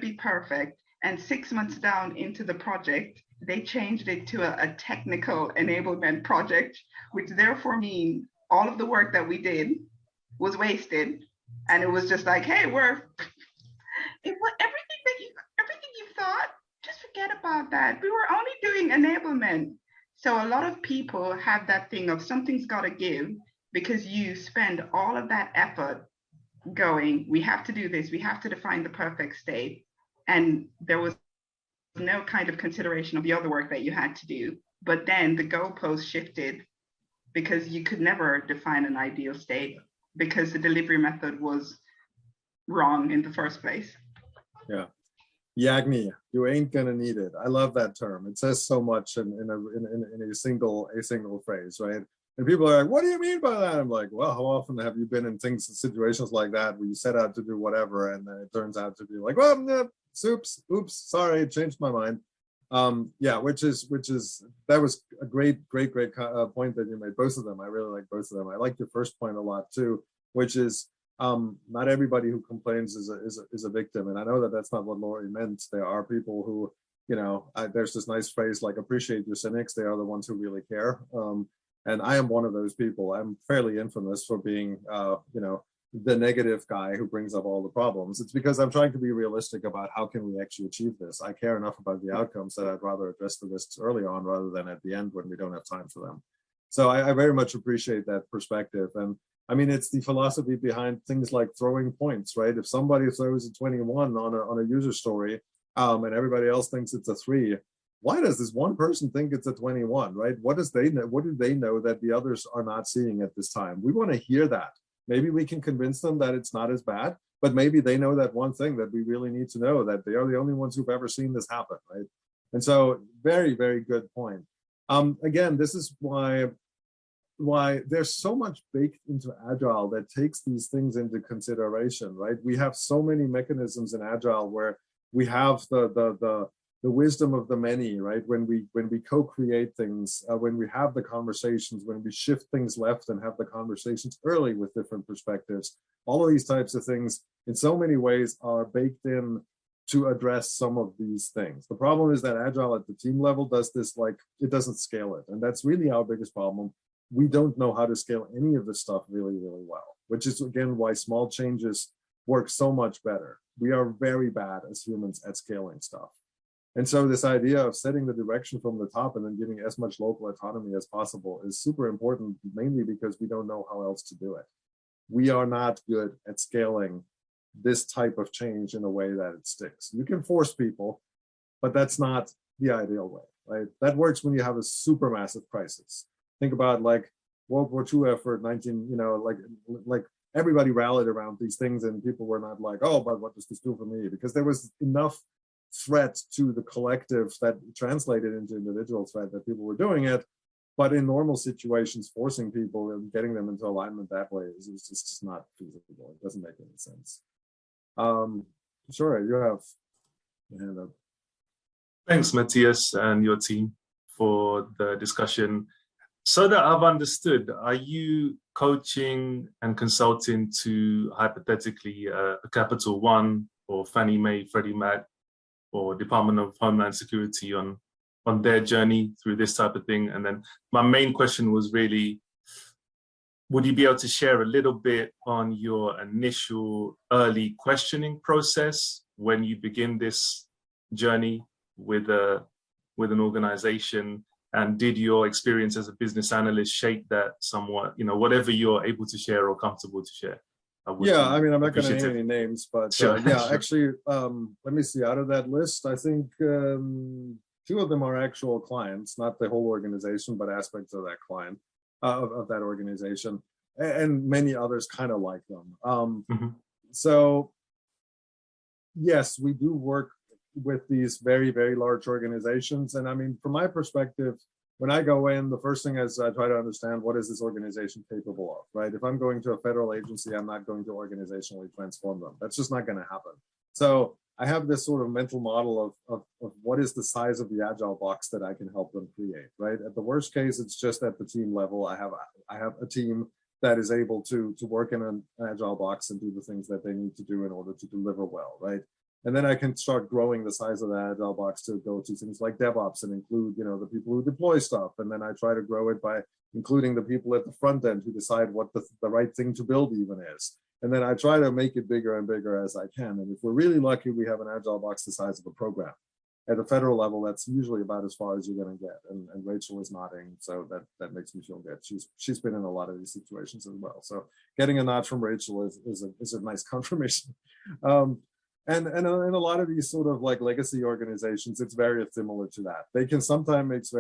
be perfect. And 6 months down into the project, they changed it to a technical enablement project, which therefore means all of the work that we did was wasted. And it was just like, hey, everything you thought, just forget about that. We were only doing enablement. So a lot of people have that thing of something's got to give, because you spend all of that effort going, we have to do this, we have to define the perfect state. And there was no kind of consideration of the other work that you had to do. But then the goalpost shifted, because you could never define an ideal state because the delivery method was wrong in the first place. Yeah. Yagni, you ain't gonna need it. I love that term. It says so much in a single phrase, right? And people are like, what do you mean by that? I'm like, well, how often have you been in situations like that where you set out to do whatever, and then it turns out to be like, well, no, oops, sorry, it changed my mind. Yeah, which is that was a great point that you made. Both of them, I really like both of them. I like your first point a lot too, which is not everybody who complains is a victim. And I know that that's not what Laurie meant. There are people who, you know, there's this nice phrase like, appreciate your cynics. They are the ones who really care. And I am one of those people. I'm fairly infamous for being, you know, the negative guy who brings up all the problems. It's because I'm trying to be realistic about how can we actually achieve this. I care enough about the outcomes that I'd rather address the risks early on rather than at the end when we don't have time for them. So I very much appreciate that perspective. And I mean, it's the philosophy behind things like throwing points, right? If somebody throws a 21 on a user story, and everybody else thinks it's a 3, why does this one person think it's a 21, right? What do they know that the others are not seeing at this time? We want to hear that. Maybe we can convince them that it's not as bad, but maybe they know that one thing that we really need to know, that they are the only ones who've ever seen this happen, right? And so very, very good point. Again, this is why there's so much baked into Agile that takes these things into consideration, right? We have so many mechanisms in Agile where we have the wisdom of the many, right? When we co-create things, when we have the conversations, when we shift things left and have the conversations early with different perspectives, all of these types of things in so many ways are baked in to address some of these things. The problem is that Agile at the team level does this, like, it doesn't scale it. And that's really our biggest problem. We don't know how to scale any of this stuff really, really well, which is, again, why small changes work so much better. We are very bad as humans at scaling stuff. And so this idea of setting the direction from the top and then giving as much local autonomy as possible is super important, mainly because we don't know how else to do it. We are not good at scaling this type of change in a way that it sticks. You can force people, but that's not the ideal way, right? That works when you have a super massive crisis. Think about like World War II effort, 19, you know, like everybody rallied around these things and people were not like, oh, but what does this do for me? Because there was enough threat to the collective that translated into individual threat that people were doing it. But in normal situations, forcing people and getting them into alignment that way is just not feasible. It doesn't make any sense. Sure, you have your hand up. Thanks, Matthias and your team for the discussion. So that I've understood, are you coaching and consulting to hypothetically a Capital One or Fannie Mae, Freddie Mac, or Department of Homeland Security on their journey through this type of thing? And then my main question was really, would you be able to share a little bit on your initial early questioning process when you begin this journey with an organization? And did your experience as a business analyst shape that somewhat? Whatever you're able to share or comfortable to share. Yeah, I mean, I'm not going to name any names, but sure. Yeah, sure. Actually, let me see. Out of that list, I think 2 of them are actual clients, not the whole organization, but aspects of that client, of that organization, and many others kind of like them. So, yes, we do work with these very, very large organizations. And I mean, from my perspective, when I go in, the first thing is I try to understand what is this organization capable of, right? If I'm going to a federal agency, I'm not going to organizationally transform them. That's just not going to happen. So I have this sort of mental model of what is the size of the Agile box that I can help them create, right? At the worst case, it's just at the team level. I have a team that is able to work in an Agile box and do the things that they need to do in order to deliver well, right? And then I can start growing the size of the Agile box to go to things like DevOps and include, the people who deploy stuff. And then I try to grow it by including the people at the front end who decide what the right thing to build even is. And then I try to make it bigger and bigger as I can. And if we're really lucky, we have an Agile box the size of a program. At the federal level, that's usually about as far as you're going to get. And Rachel is nodding, so that makes me feel good. She's been in a lot of these situations as well. So getting a nod from Rachel is a nice confirmation. And in a lot of these sort of like legacy organizations, it's very similar to that. They can sometimes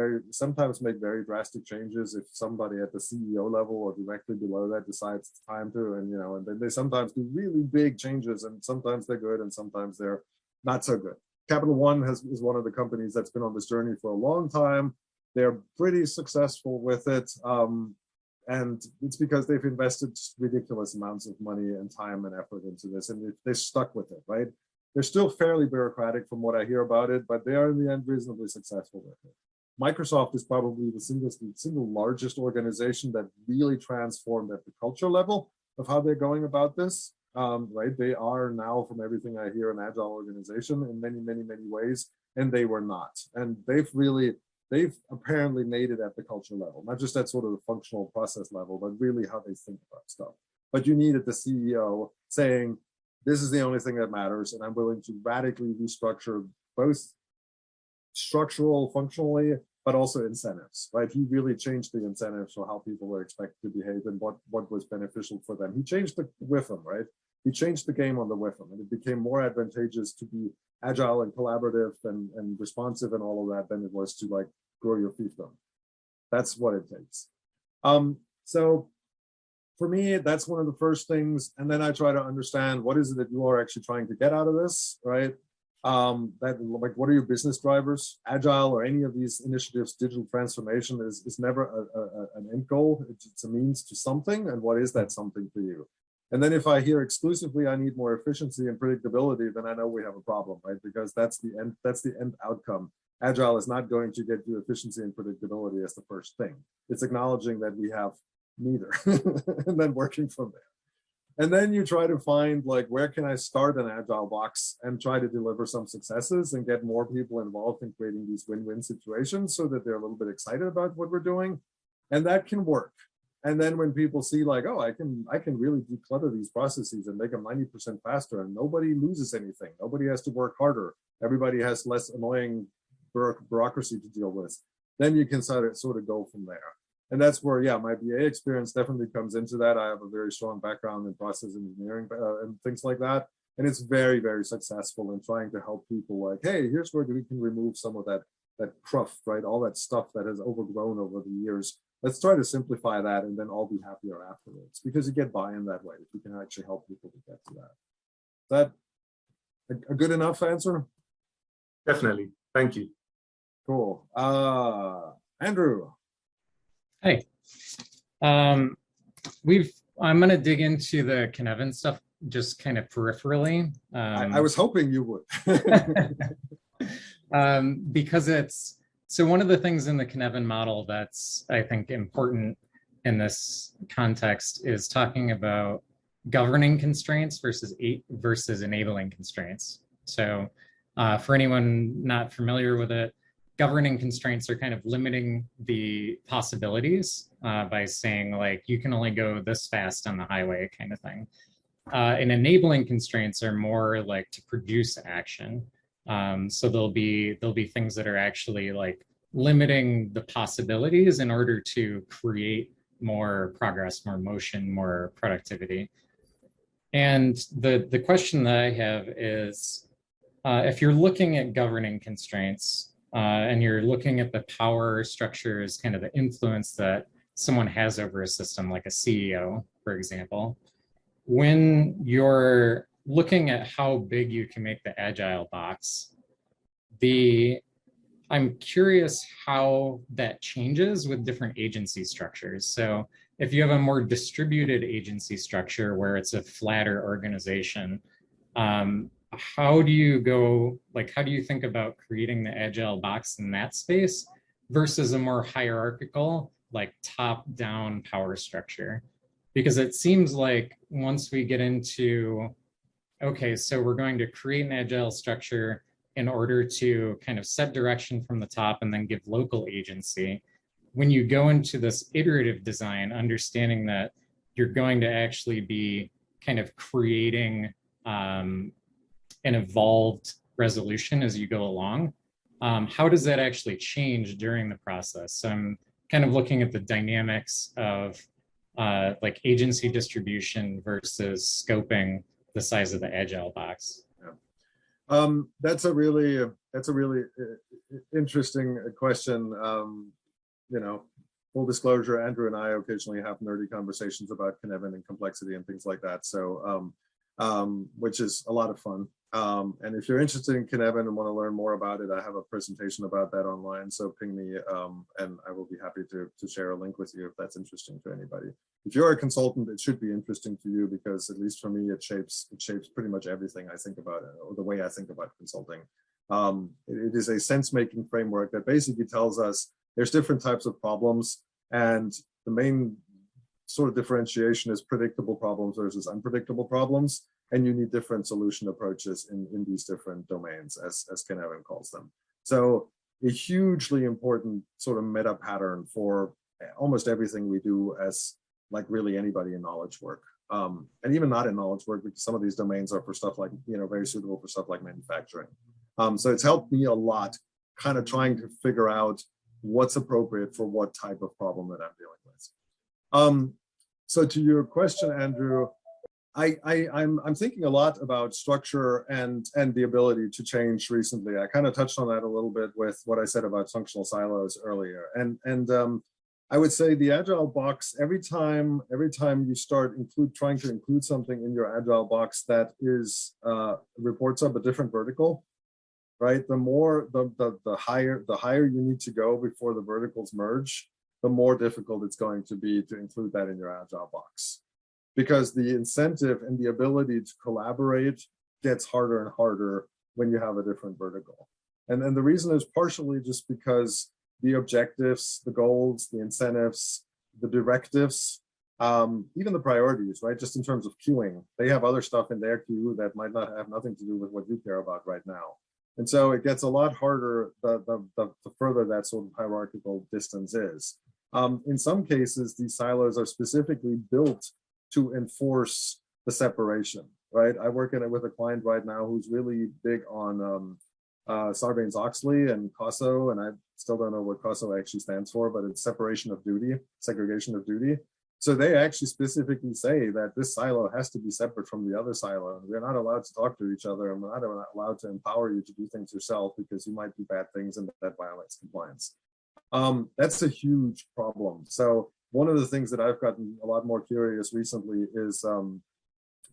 make very drastic changes if somebody at the CEO level or directly below that decides it's time to, and then they sometimes do really big changes, and sometimes they're good and sometimes they're not so good. Capital One is one of the companies that's been on this journey for a long time. They're pretty successful with it. And it's because they've invested ridiculous amounts of money and time and effort into this, and they're stuck with it, right? They're still fairly bureaucratic from what I hear about it, but they are in the end reasonably successful with it. Microsoft is probably the single largest organization that really transformed at the culture level of how they're going about this, right? They are now, from everything I hear, an Agile organization in many, many, many ways, and they were not. And they've apparently made it at the culture level, not just at sort of the functional process level, but really how they think about stuff. But you needed the CEO saying, this is the only thing that matters, and I'm willing to radically restructure both structural, functionally, but also incentives, right? He really changed the incentives for how people were expected to behave and what was beneficial for them. He changed the WIFM, right? He changed the game on the WIFM, and it became more advantageous to be agile and collaborative and responsive and all of that than it was to like grow your fiefdom. That's what it takes. So for me, that's one of the first things. And then I try to understand what is it that you are actually trying to get out of this, right? What are your business drivers? Agile or any of these initiatives, digital transformation is never an end goal. It's a means to something. And what is that something for you? And then if I hear exclusively, I need more efficiency and predictability, then I know we have a problem, right? Because that's the end outcome. Agile is not going to get you efficiency and predictability as the first thing. It's acknowledging that we have neither and then working from there. And then you try to find like, where can I start an Agile box and try to deliver some successes and get more people involved in creating these win-win situations so that they're a little bit excited about what we're doing. And that can work. And then when people see like, oh, I can really declutter these processes and make them 90% faster and nobody loses anything. Nobody has to work harder. Everybody has less annoying bureaucracy to deal with. Then you can sort of go from there. And that's where, yeah, my BA experience definitely comes into that. I have a very strong background in process engineering and things like that. And it's very, very successful in trying to help people like, hey, here's where we can remove some of that cruft, right? All that stuff that has overgrown over the years. Let's try to simplify that and then all be happier afterwards, because you get buy-in that way if you can actually help people to get to that. Is that a good enough answer? Definitely. Thank you. Cool. Andrew. Hey. I'm going to dig into the Cynefin stuff just kind of peripherally. I was hoping you would. Because so one of the things in the Cynefin model that's, I think, important in this context is talking about governing constraints versus enabling constraints. So for anyone not familiar with it, governing constraints are kind of limiting the possibilities by saying like, you can only go this fast on the highway kind of thing. And enabling constraints are more like to produce action. So there'll be things that are actually like limiting the possibilities in order to create more progress, more motion, more productivity. And the question that I have is, if you're looking at governing constraints and you're looking at the power structures, kind of the influence that someone has over a system, like a CEO, for example, when you're looking at how big you can make the agile box, I'm curious how that changes with different agency structures. So if you have a more distributed agency structure where it's a flatter organization, how do you think about creating the agile box in that space versus a more hierarchical, like top-down power structure? Because it seems like once we get into, okay, so we're going to create an agile structure in order to kind of set direction from the top and then give local agency. When you go into this iterative design, understanding that you're going to actually be kind of creating an evolved resolution as you go along, how does that actually change during the process? So I'm kind of looking at the dynamics of like agency distribution versus scoping the size of the agile box. That's a really interesting question. You know, full disclosure, Andrew and I occasionally have nerdy conversations about Cynefin and complexity and things like that. So, which is a lot of fun. And if you're interested in Cynefin and want to learn more about it, I have a presentation about that online. So ping me, and I will be happy to share a link with you if that's interesting to anybody. If you're a consultant, it should be interesting to you because at least for me, it shapes pretty much everything I think about it, or the way I think about consulting. It is a sense-making framework that basically tells us there's different types of problems, and the main sort of differentiation is predictable problems versus unpredictable problems. And you need different solution approaches in these different domains, as Cynefin calls them. So a hugely important sort of meta pattern for almost everything we do as like really anybody in knowledge work. And even not in knowledge work, because some of these domains are for stuff like, you know, very suitable for stuff like manufacturing. So it's helped me a lot kind of trying to figure out what's appropriate for what type of problem that I'm dealing with. So to your question, Andrew, I'm thinking a lot about structure and the ability to change recently. I kind of touched on that a little bit with what I said about functional silos earlier. And I would say the Agile box, every time you start trying to include something in your Agile box that is reports up a different vertical, right? The higher you need to go before the verticals merge, the more difficult it's going to be to include that in your Agile box. Because the incentive and the ability to collaborate gets harder and harder when you have a different vertical. And the reason is partially just because the objectives, the goals, the incentives, the directives, even the priorities, right? Just in terms of queuing, they have other stuff in their queue that might not have nothing to do with what you care about right now. And so it gets a lot harder the further that sort of hierarchical distance is. In some cases, these silos are specifically built to enforce the separation, right? I work with a client right now who's really big on Sarbanes-Oxley and COSO, and I still don't know what COSO actually stands for, but it's separation of duty, segregation of duty. So they actually specifically say that this silo has to be separate from the other silo. And we're not allowed to talk to each other, and we're not allowed to empower you to do things yourself because you might do bad things and that violates compliance. That's a huge problem. So one of the things that I've gotten a lot more curious recently is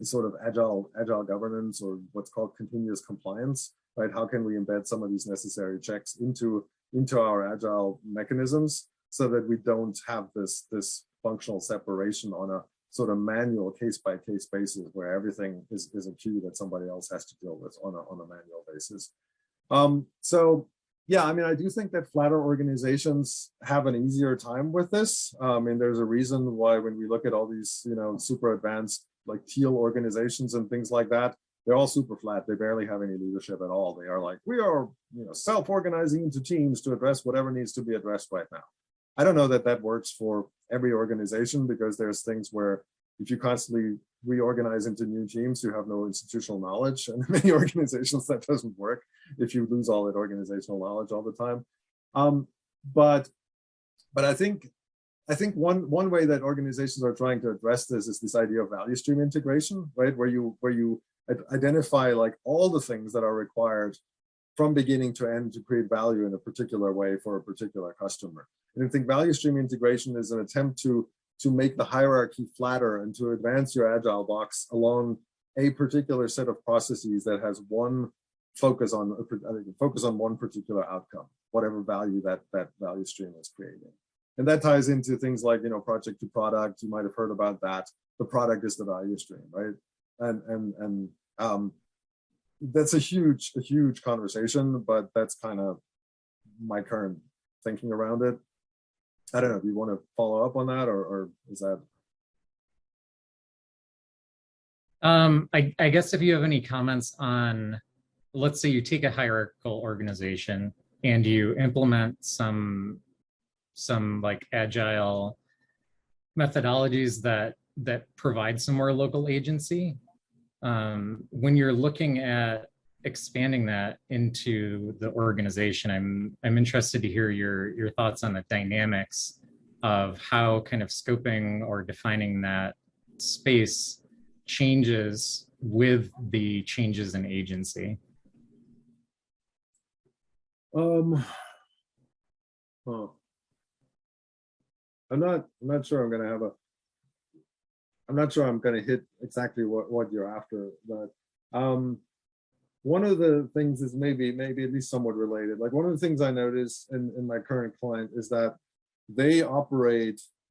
sort of agile governance, or what's called continuous compliance, right? How can we embed some of these necessary checks into our agile mechanisms so that we don't have this functional separation on a sort of manual case-by-case basis where everything is a queue that somebody else has to deal with on a manual basis. So yeah, I mean, I do think that flatter organizations have an easier time with this. I mean, there's a reason why when we look at all these, you know, super advanced like teal organizations and things like that, they're all super flat. They barely have any leadership at all. They are like, we are, self-organizing into teams to address whatever needs to be addressed right now. I don't know that that works for every organization, because there's things where if you constantly reorganize into new teams, you have no institutional knowledge. And in many organizations, that doesn't work if you lose all that organizational knowledge all the time. But I think one way that organizations are trying to address this is this idea of value stream integration, right? Where you identify like all the things that are required from beginning to end to create value in a particular way for a particular customer. And I think value stream integration is an attempt to make the hierarchy flatter and to advance your agile box along a particular set of processes that has one focus on one particular outcome, whatever value that value stream is creating. And that ties into things like, project to product. You might have heard about that. The product is the value stream, right? And that's a huge conversation, but that's kind of my current thinking around it. I don't know. Do you want to follow up on that, or is that? I guess if you have any comments on, let's say you take a hierarchical organization and you implement some like agile methodologies that provide some more local agency. When you're looking at expanding that into the organization, I'm interested to hear your thoughts on the dynamics of how kind of scoping or defining that space changes with the changes in agency. I'm not sure I'm gonna hit exactly what you're after, but one of the things is maybe at least somewhat related. Like, one of the things I notice in my current client is that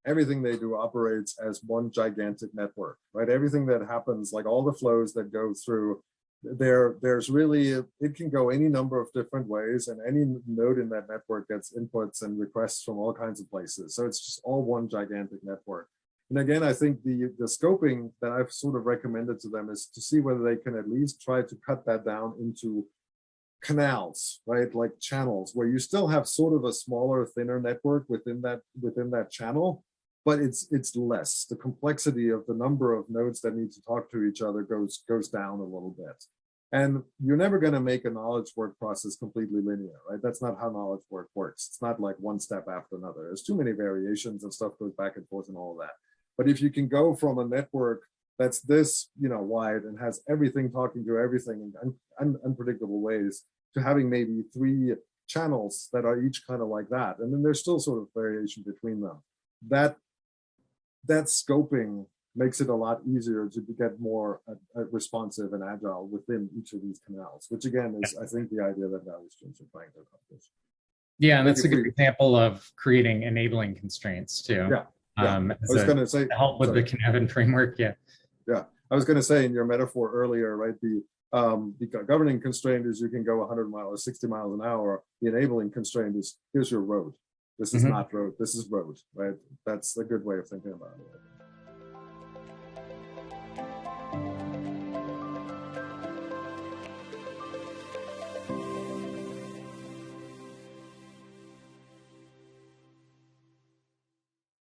everything they do operates as one gigantic network, right? Everything that happens, like all the flows that go through, there's really, it can go any number of different ways, and any node in that network gets inputs and requests from all kinds of places. So it's just all one gigantic network. And again, I think the scoping that I've sort of recommended to them is to see whether they can at least try to cut that down into canals, right? Like channels, where you still have sort of a smaller, thinner network within that channel, but it's less. The complexity of the number of nodes that need to talk to each other goes down a little bit. And you're never going to make a knowledge work process completely linear, right? That's not how knowledge work works. It's not like one step after another. There's too many variations, and stuff goes back and forth and all of that. But if you can go from a network that's this, wide and has everything talking to everything in unpredictable ways, to having maybe 3 channels that are each kind of like that, and then there's still sort of variation between them. That scoping makes it a lot easier to get more responsive and agile within each of these canals, which again is, I think, the idea that value streams are trying to accomplish. Yeah, and that's a good example of creating enabling constraints too. Yeah. I was going to say, to help with the Knavin framework. Yeah. I was going to say, in your metaphor earlier, right? The governing constraint is you can go 100 miles or 60 miles an hour. The enabling constraint is, here's your road. This is not road. This is road, right? That's a good way of thinking about it.